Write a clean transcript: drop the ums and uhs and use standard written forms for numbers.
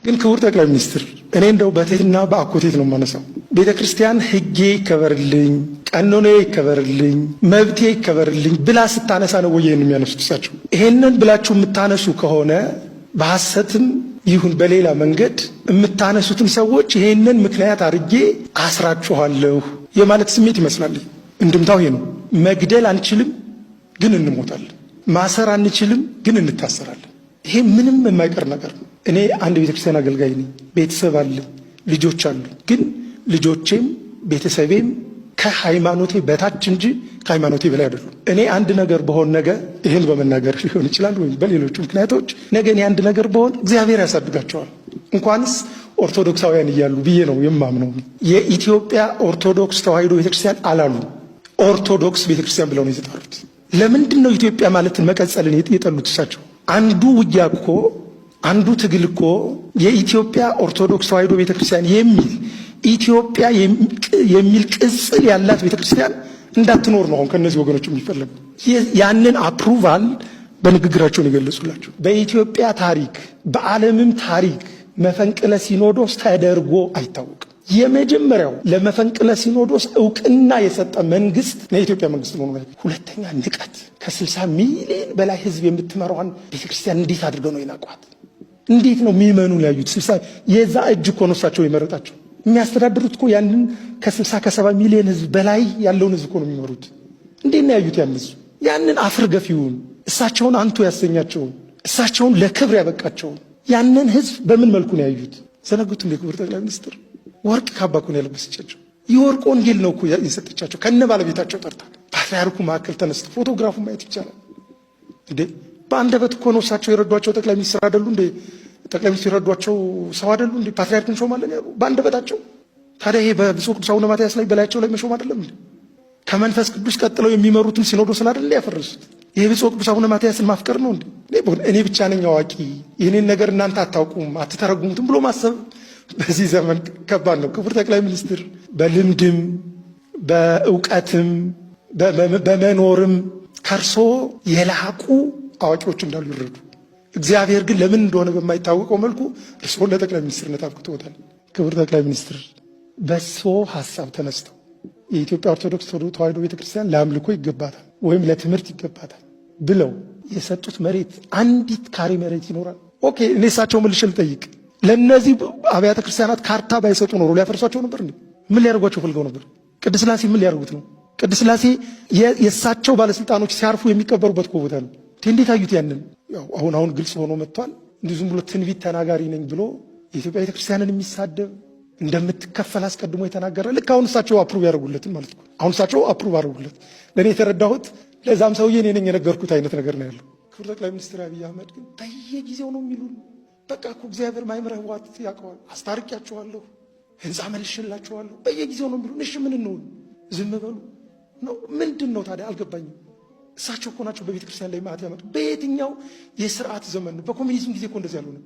ግን ክቡር ጠቅላይ ሚኒስትር እኔ እንደው በትህትና በአኮቴት ነው የማነሳው። ቤተክርስቲያን ሕጌ ይከበርልኝ፣ ቀኖኔ ይከበርልኝ፣ መብቴ ይከበርልኝ ብላ ስታነሳ ነው ወይ ይሄን የሚያነሱት እሳቸው? ይሄንን ብላችሁ የምታነሱ ከሆነ በሐሰትም ይሁን በሌላ መንገድ የምታነሱትን ሰዎች ይሄንን ምክንያት አድርጌ አስራችኋለሁ የማለት ስሜት ይመስላል። እንድምታው ይሄ ነው። መግደል አንችልም ግን እንሞታለን። ማሰር አንችልም ግን እንታሰራለን። ይሄ ምንም የማይቀር ነገር ነው። እኔ አንድ ቤተክርስቲያን አገልጋይ ነኝ። ቤተሰብ አለ፣ ልጆች አሉ። ግን ልጆቼም ቤተሰቤም ከሃይማኖቴ በታች እንጂ ከሃይማኖቴ በላይ አይደሉም። እኔ አንድ ነገር በሆን ነገ ይህን በመናገር ሊሆን ይችላል ወይም በሌሎች ምክንያቶች ነገ እኔ አንድ ነገር በሆን እግዚአብሔር ያሳድጋቸዋል። እንኳንስ ኦርቶዶክሳውያን እያሉ ብዬ ነው የማምነው። የኢትዮጵያ ኦርቶዶክስ ተዋሕዶ ቤተክርስቲያን አላሉ፣ ኦርቶዶክስ ቤተክርስቲያን ብለው ነው የተጠሩት። ለምንድን ነው ኢትዮጵያ ማለትን መቀጸልን የጠሉት እሳቸው? አንዱ ውጊያ እኮ አንዱ ትግል እኮ የኢትዮጵያ ኦርቶዶክስ ተዋሕዶ ቤተክርስቲያን የሚል ኢትዮጵያ የሚል ቅጽል ያላት ቤተክርስቲያን እንዳትኖር ነው አሁን ከነዚህ ወገኖች የሚፈለጉ። ያንን አፕሩቫል በንግግራቸውን የገለጹላቸው። በኢትዮጵያ ታሪክ በዓለምም ታሪክ መፈንቅለ ሲኖዶስ ተደርጎ አይታወቅም። የመጀመሪያው ለመፈንቅለ ሲኖዶስ እውቅና የሰጠ መንግስት የኢትዮጵያ መንግስት ነው። ሁለተኛ ንቀት። ከ60 ሚሊዮን በላይ ህዝብ የምትመራዋን ቤተክርስቲያን እንዴት አድርገው ነው የናቋት? እንዴት ነው የሚመኑ ያዩት? 60 የዛ እጅ እኮ ነው እሳቸው የመረጣቸው። የሚያስተዳድሩት እኮ ያንን ከ60 ከ70 ሚሊዮን ህዝብ በላይ ያለውን ህዝብ እኮ ነው የሚመሩት። እንዴት ነው ያዩት? ያንን አፍር ገፊውን እሳቸውን አንቱ ያሰኛቸውን እሳቸውን ለክብር ያበቃቸውን ያንን ህዝብ በምን መልኩ ነው ያዩት? ዘነጉት እንደ ክቡር ጠቅላይ ሚኒስትር ወርቅ ካባ እኮ ነው ያለበሰቻቸው። የወርቅ ወንጌል ነው እኮ የሰጠቻቸው ከነ ባለቤታቸው ጠርታ። ፓትርያርኩ መካከል ተነስቶ ፎቶግራፉ ማየት ይቻላል እንዴ! በአንደበት እኮ ነው እሳቸው የረዷቸው ጠቅላይ ሚኒስትር አይደሉ እንዴ? ጠቅላይ ሚኒስትር የረዷቸው ሰው አይደሉ እንዴ? ፓትርያርክን ሾማለን ያሉ በአንደበታቸው። ታዲያ ይሄ በብፁዕ ቅዱስ አቡነ ማትያስ ላይ በላያቸው ላይ መሾም አይደለም እንዴ? ከመንፈስ ቅዱስ ቀጥለው የሚመሩትን ሲኖዶስን አይደል ያፈረሱት? ይሄ ብፁዕ ቅዱስ አቡነ ማትያስን ማፍቀር ነው እንዴ? እኔ ብቻ ነኝ አዋቂ፣ ይህንን ነገር እናንተ አታውቁም አትተረጉሙትም ብሎ ማሰብ በዚህ ዘመን ከባድ ነው። ክቡር ጠቅላይ ሚኒስትር በልምድም በእውቀትም በመኖርም ከርሶ የላቁ አዋቂዎች እንዳሉ ይረዱ። እግዚአብሔር ግን ለምን እንደሆነ በማይታወቀው መልኩ እርስዎን ለጠቅላይ ሚኒስትርነት አብቅቶታል። ክቡር ጠቅላይ ሚኒስትር በሶ ሀሳብ ተነስተው የኢትዮጵያ ኦርቶዶክስ ተዋሕዶ ቤተክርስቲያን ለአምልኮ ይገባታል ወይም ለትምህርት ይገባታል ብለው የሰጡት መሬት አንዲት ካሬ መሬት ይኖራል? ኦኬ፣ እኔ እሳቸው መልሼ ልጠይቅ። ለነዚህ አብያተ ክርስቲያናት ካርታ ባይሰጡ ኖሮ ሊያፈርሷቸው ነበር እንዴ? ምን ሊያደርጓቸው ፈልገው ነበር? ቅድስት ሥላሴ ምን ሊያደርጉት ነው? ቅድስት ሥላሴ የእሳቸው ባለስልጣኖች ሲያርፉ የሚቀበሩበት እኮ ቦታ ነው። እንዴት አዩት? ያንን ያው አሁን ግልጽ ሆኖ መጥቷል። እንዲሁ ዝም ብሎ ትንቢት ተናጋሪ ነኝ ብሎ የኢትዮጵያ ቤተክርስቲያንን የሚሳደብ እንደምትከፈል አስቀድሞ የተናገረ ልክ አሁን እሳቸው አፕሩቭ ያደርጉለትን ማለት ነው። አሁን እሳቸው አፕሩቭ አደረጉለት። ለእኔ የተረዳሁት ለዛም ሰውዬ እኔ ነኝ የነገርኩት አይነት ነገር ነው ያለው። ክቡር ጠቅላይ ሚኒስትር አብይ አህመድ ግን በየጊዜው ነው የሚሉን። በቃ እኮ እግዚአብሔር ማይምረህ ዋት ያውቀዋል። አስታርቂያቸዋለሁ፣ ህንፃ መልሽላቸዋለሁ በየጊዜው ነው የሚሉን። እሺ ምን እንሆን? ዝም በሉ ነው? ምንድን ነው ታዲያ? አልገባኝም። እሳቸው እኮ ናቸው በቤተ ክርስቲያን ላይ ማዕት ያመጡ። በየትኛው የስርዓት ዘመን ነው? በኮሚኒዝም ጊዜ እኮ እንደዚህ ያልሆነ